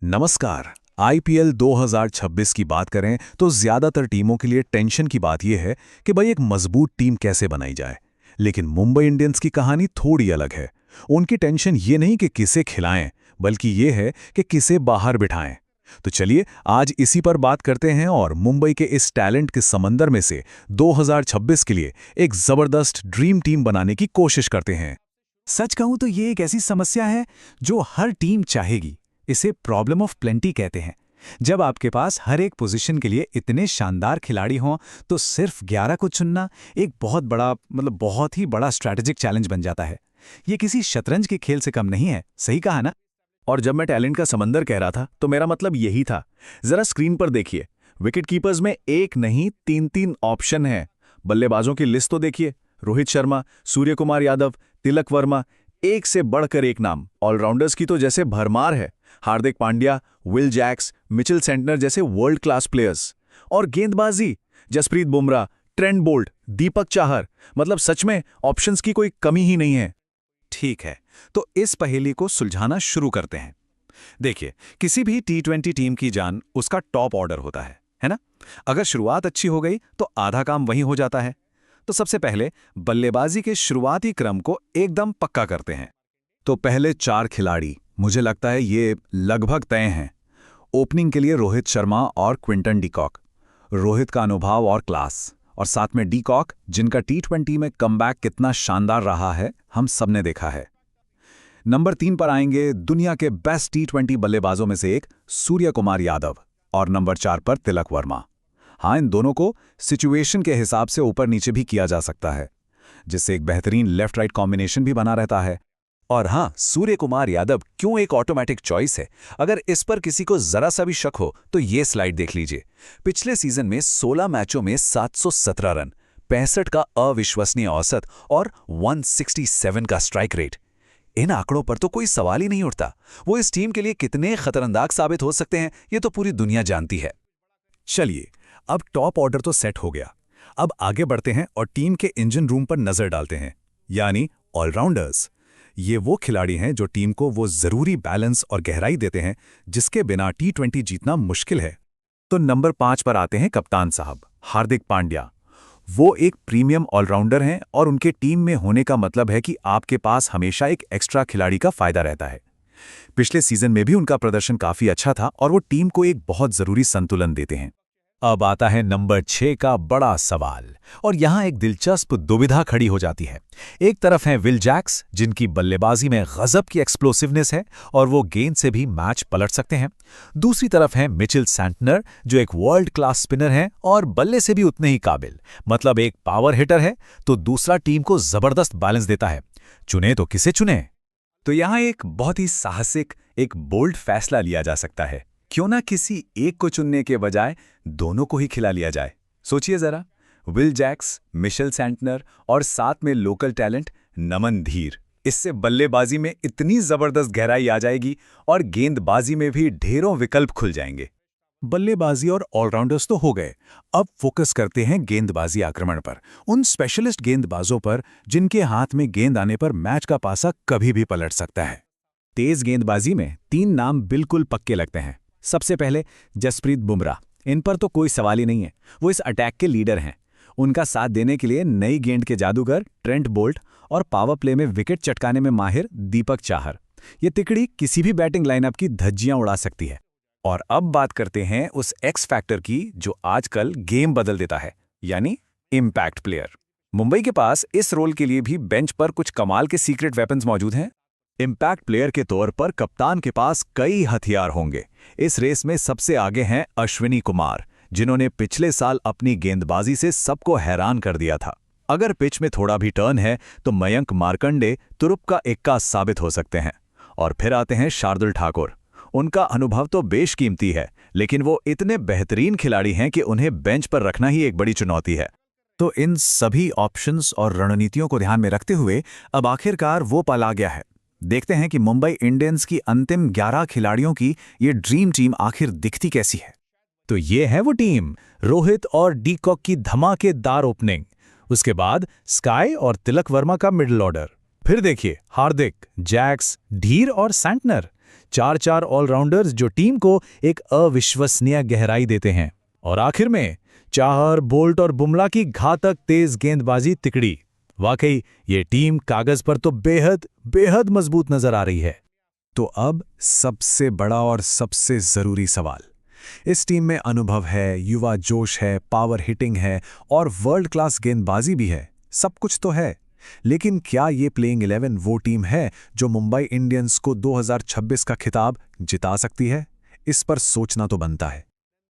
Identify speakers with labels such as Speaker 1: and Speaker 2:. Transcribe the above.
Speaker 1: नमस्कार। आईपीएल 2026 की बात करें तो ज्यादातर टीमों के लिए टेंशन की बात यह है कि भाई एक मजबूत टीम कैसे बनाई जाए। लेकिन मुंबई इंडियंस की कहानी थोड़ी अलग है। उनकी टेंशन ये नहीं कि किसे खिलाएं, बल्कि ये है कि किसे बाहर बिठाएं। तो चलिए आज इसी पर बात करते हैं और मुंबई के इस टैलेंट के समंदर में से 2026 के लिए एक जबरदस्त ड्रीम टीम बनाने की कोशिश करते हैं।
Speaker 2: सच कहूं तो ये एक ऐसी समस्या है जो हर टीम चाहेगी। इसे प्रॉब्लम ऑफ प्लेंटी कहते हैं। जब आपके पास हर एक पोजीशन के लिए इतने शानदार खिलाड़ी हों तो सिर्फ 11 को चुनना एक बहुत ही बड़ा स्ट्रैटेजिक चैलेंज बन जाता है। ये किसी शतरंज के खेल से कम नहीं है। सही कहा ना?
Speaker 3: और जब मैं टैलेंट का समंदर कह रहा था तो मेरा मतलब यही था। जरा स्क्रीन पर देखिए, विकेट कीपर्स में एक नहीं तीन तीन ऑप्शन हैं। बल्लेबाजों की लिस्ट तो देखिए, रोहित शर्मा, सूर्य कुमार यादव, तिलक वर्मा, एक से बढ़कर एक नाम। ऑलराउंडर्स की तो जैसे भरमार है। Hardik Pandya, Will Jacks, Mitchell Santner जैसे वर्ल्ड क्लास प्लेयर्स। और गेंदबाजी, जसप्रीत बुमराह, ट्रेंट बोल्ट, दीपक चाहर, मतलब सच में ऑप्शंस की कोई कमी ही नहीं है।
Speaker 2: ठीक है, तो इस पहेली को सुलझाना शुरू करते हैं। देखिए, किसी भी टी20 टीम की जान उसका टॉप ऑर्डर होता है ना? अगर शुरुआत अच्छी हो गई तो आधा काम वहीं हो जाता है। तो सबसे पहले बल्लेबाजी के शुरुआती क्रम को एकदम पक्का करते हैं।
Speaker 1: तो पहले 4 खिलाड़ी मुझे लगता है ये लगभग तय हैं। ओपनिंग के लिए रोहित शर्मा और क्विंटन डीकॉक। रोहित का अनुभव और क्लास, और साथ में डीकॉक जिनका टी20 में कमबैक कितना शानदार रहा है हम सबने देखा है। नंबर 3 पर आएंगे दुनिया के बेस्ट टी20 बल्लेबाजों में से एक सूर्य कुमार यादव, और नंबर 4 पर तिलक वर्मा। हाँ, इन दोनों को सिचुएशन के हिसाब से ऊपर नीचे भी किया जा सकता है, जिससे एक बेहतरीन लेफ्ट राइट कॉम्बिनेशन भी बना रहता है।
Speaker 4: और हाँ, सूर्य कुमार यादव क्यों एक ऑटोमेटिक चॉइस है? अगर इस पर किसी को जरा सा भी शक हो तो ये स्लाइड देख लीजिए। पिछले सीजन में 16 मैचों में 717 रन, 65 का अविश्वसनीय औसत और 167 का स्ट्राइक रेट। इन आंकड़ों पर तो कोई सवाल ही नहीं उठता। वो इस टीम के लिए कितने खतरनाक साबित हो सकते हैं, ये तो पूरी दुनिया जानती है।
Speaker 2: चलिए, अब टॉप ऑर्डर तो सेट हो गया। अब आगे बढ़ते हैं और टीम के इंजन रूम पर नजर डालते हैं, यानी ऑलराउंडर्स। ये वो खिलाड़ी हैं जो टीम को वो जरूरी बैलेंस और गहराई देते हैं जिसके बिना टी20 जीतना मुश्किल है। तो नंबर 5 पर आते हैं कप्तान साहब, हार्दिक पांड्या। वो एक प्रीमियम ऑलराउंडर हैं और उनके टीम में होने का मतलब है कि आपके पास हमेशा एक एक्स्ट्रा खिलाड़ी का फायदा रहता है। पिछले सीजन में भी उनका प्रदर्शन काफी अच्छा था और वो टीम को एक बहुत जरूरी संतुलन देते हैं। अब आता है नंबर 6 का बड़ा सवाल, और यहां एक दिलचस्प दुविधा खड़ी हो जाती है। एक तरफ हैं विल जैक्स, जिनकी बल्लेबाजी में गजब की एक्सप्लोसिवनेस है और वो गेंद से भी मैच पलट सकते हैं। दूसरी तरफ हैं मिचेल सेंटनर, जो एक वर्ल्ड क्लास स्पिनर हैं और बल्ले से भी उतने ही काबिल। मतलब एक पावर हिटर है तो दूसरा टीम को जबरदस्त बैलेंस देता है। चुने तो किसे चुने? तो यहां एक बहुत ही साहसिक, एक बोल्ड फैसला लिया जा सकता है। क्यों ना किसी एक को चुनने के बजाय दोनों को ही खिला लिया जाए। सोचिए जरा, विल जैक्स, मिचेल सेंटनर और साथ में लोकल टैलेंट नमन धीर। इससे बल्लेबाजी में इतनी जबरदस्त गहराई आ जाएगी और गेंदबाजी में भी ढेरों विकल्प खुल जाएंगे। बल्लेबाजी और ऑलराउंडर्स तो हो गए। अब फोकस करते हैं गेंदबाजी आक्रमण पर, उन स्पेशलिस्ट गेंदबाजों पर जिनके हाथ में गेंद आने पर मैच का पासा कभी भी पलट सकता है। तेज गेंदबाजी में 3 नाम बिल्कुल पक्के लगते हैं। सबसे पहले जसप्रीत बुमराह। इन पर तो कोई सवाल ही नहीं है, वो इस अटैक के लीडर हैं। उनका साथ देने के लिए नई गेंद के जादूगर ट्रेंट बोल्ट और पावर प्ले में विकेट चटकाने में माहिर दीपक चाहर। ये तिकड़ी किसी भी बैटिंग लाइनअप की धज्जियां उड़ा सकती है। और अब बात करते हैं उस एक्स फैक्टर की जो आजकल गेम बदल देता है, यानी इम्पैक्ट प्लेयर। मुंबई के पास इस रोल के लिए भी बेंच पर कुछ कमाल के सीक्रेट वेपन्स मौजूद हैं। इम्पैक्ट प्लेयर के तौर पर कप्तान के पास कई हथियार होंगे। इस रेस में सबसे आगे हैं अश्विनी कुमार, जिन्होंने पिछले साल अपनी गेंदबाजी से सबको हैरान कर दिया था। अगर पिच में थोड़ा भी टर्न है तो मयंक मार्कंडे तुरुप का इक्का साबित हो सकते हैं। और फिर आते हैं शार्दुल ठाकुर। उनका अनुभव तो बेशकीमती है, लेकिन वो इतने बेहतरीन खिलाड़ी हैं कि उन्हें बेंच पर रखना ही एक बड़ी चुनौती है। तो इन सभी ऑप्शंस और रणनीतियों को ध्यान में रखते हुए अब आखिरकार वो पल आ गया है। देखते हैं कि मुंबई इंडियंस की अंतिम 11 खिलाड़ियों की ये ड्रीम टीम आखिर दिखती कैसी है। तो ये है वो टीम, रोहित और डीकॉक की धमाकेदार ओपनिंग, उसके बाद स्काई और तिलक वर्मा का मिडिल ऑर्डर, फिर देखिए हार्दिक, जैक्स, धीर और सेंटनर, 4-4 ऑलराउंडर्स जो टीम को एक अविश्वसनीय गहराई देते हैं। और आखिर में चाहर, बोल्ट और बुमराह की घातक तेज गेंदबाजी तिकड़ी। वाकई ये टीम कागज पर तो बेहद बेहद मजबूत नजर आ रही है।
Speaker 1: तो अब सबसे बड़ा और सबसे जरूरी सवाल। इस टीम में अनुभव है, युवा जोश है, पावर हिटिंग है और वर्ल्ड क्लास गेंदबाजी भी है। सब कुछ तो है, लेकिन क्या ये प्लेइंग 11 वो टीम है जो मुंबई इंडियंस को 2026 का खिताब जिता सकती है? इस पर सोचना तो बनता है।